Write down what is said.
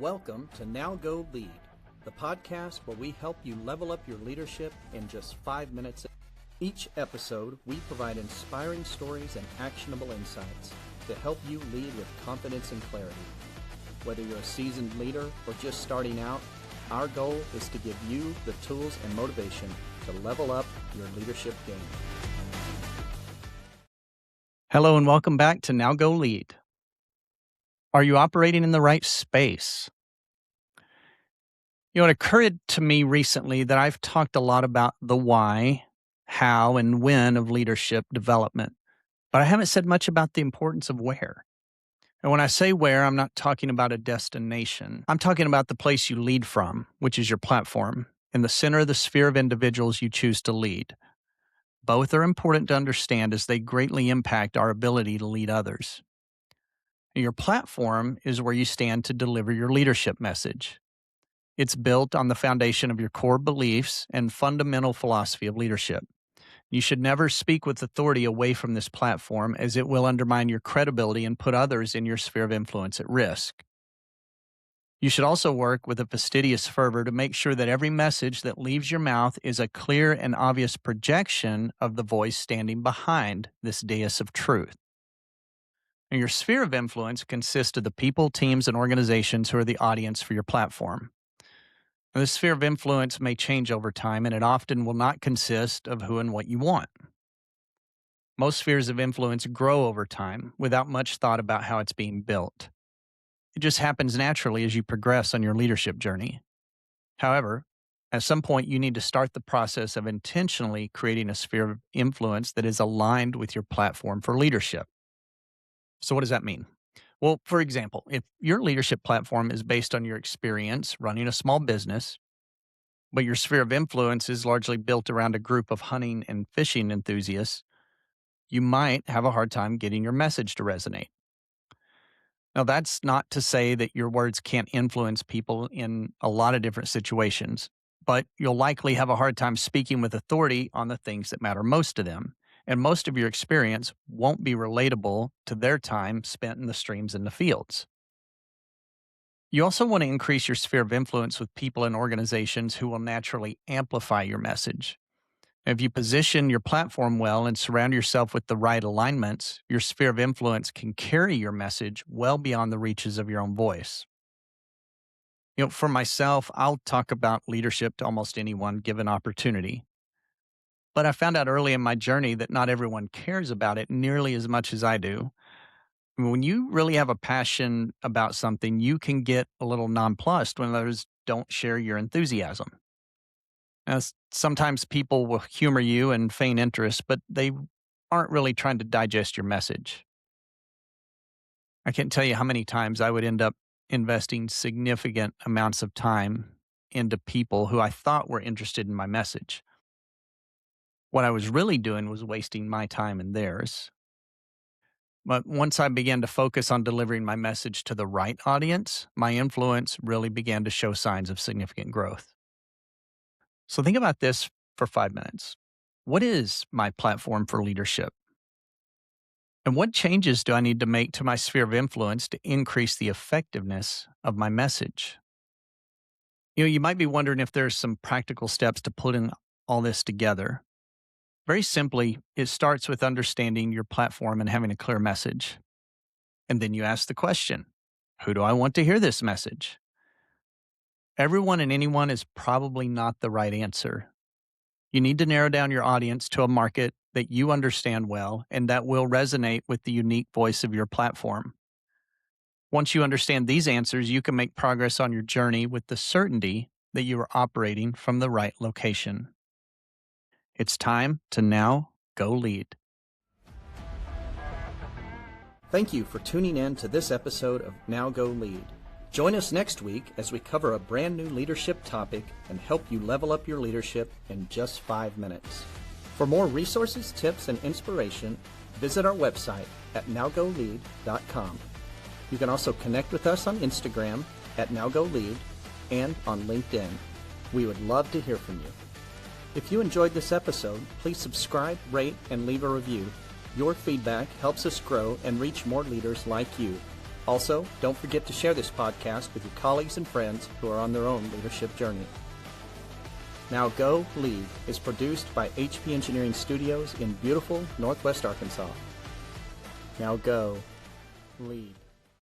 Welcome to Now Go Lead, the podcast where we help you level up your leadership in just 5 minutes. Each episode, we provide inspiring stories and actionable insights to help you lead with confidence and clarity. Whether you're a seasoned leader or just starting out, our goal is to give you the tools and motivation to level up your leadership game. Hello and welcome back to Now Go Lead. Are you operating in the right space? It occurred to me recently that I've talked a lot about the why, how, and when of leadership development, but I haven't said much about the importance of where. And when I say where, I'm not talking about a destination. I'm talking about the place you lead from, which is your platform, in the center of the sphere of individuals you choose to lead. Both are important to understand as they greatly impact our ability to lead others. Your platform is where you stand to deliver your leadership message. It's built on the foundation of your core beliefs and fundamental philosophy of leadership. You should never speak with authority away from this platform, as it will undermine your credibility and put others in your sphere of influence at risk. You should also work with a fastidious fervor to make sure that every message that leaves your mouth is a clear and obvious projection of the voice standing behind this dais of truth. And your sphere of influence consists of the people, teams, and organizations who are the audience for your platform. And this sphere of influence may change over time, and it often will not consist of who and what you want. Most spheres of influence grow over time without much thought about how it's being built. It just happens naturally as you progress on your leadership journey. However, at some point you need to start the process of intentionally creating a sphere of influence that is aligned with your platform for leadership. So what does that mean? Well, for example, if your leadership platform is based on your experience running a small business, but your sphere of influence is largely built around a group of hunting and fishing enthusiasts, you might have a hard time getting your message to resonate. Now, that's not to say that your words can't influence people in a lot of different situations, but you'll likely have a hard time speaking with authority on the things that matter most to them. And most of your experience won't be relatable to their time spent in the streams and the fields. You also want to increase your sphere of influence with people and organizations who will naturally amplify your message. If you position your platform well and surround yourself with the right alignments, your sphere of influence can carry your message well beyond the reaches of your own voice. For myself, I'll talk about leadership to almost anyone given opportunity. But I found out early in my journey that not everyone cares about it nearly as much as I do. When you really have a passion about something, you can get a little nonplussed when others don't share your enthusiasm. Now, sometimes people will humor you and feign interest, but they aren't really trying to digest your message. I can't tell you how many times I would end up investing significant amounts of time into people who I thought were interested in my message. What I was really doing was wasting my time and theirs. But once I began to focus on delivering my message to the right audience, my influence really began to show signs of significant growth. So think about this for 5 minutes. What is my platform for leadership? And what changes do I need to make to my sphere of influence to increase the effectiveness of my message? You might be wondering if there's some practical steps to putting all this together. Very simply, it starts with understanding your platform and having a clear message. And then you ask the question, who do I want to hear this message? Everyone and anyone is probably not the right answer. You need to narrow down your audience to a market that you understand well and that will resonate with the unique voice of your platform. Once you understand these answers, you can make progress on your journey with the certainty that you are operating from the right location. It's time to now go lead. Thank you for tuning in to this episode of Now Go Lead. Join us next week as we cover a brand new leadership topic and help you level up your leadership in just 5 minutes. For more resources, tips, and inspiration, visit our website at nowgolead.com. You can also connect with us on Instagram at nowgolead and on LinkedIn. We would love to hear from you. If you enjoyed this episode, please subscribe, rate, and leave a review. Your feedback helps us grow and reach more leaders like you. Also, don't forget to share this podcast with your colleagues and friends who are on their own leadership journey. Now Go Lead is produced by HP Engineering Studios in beautiful Northwest Arkansas. Now go lead.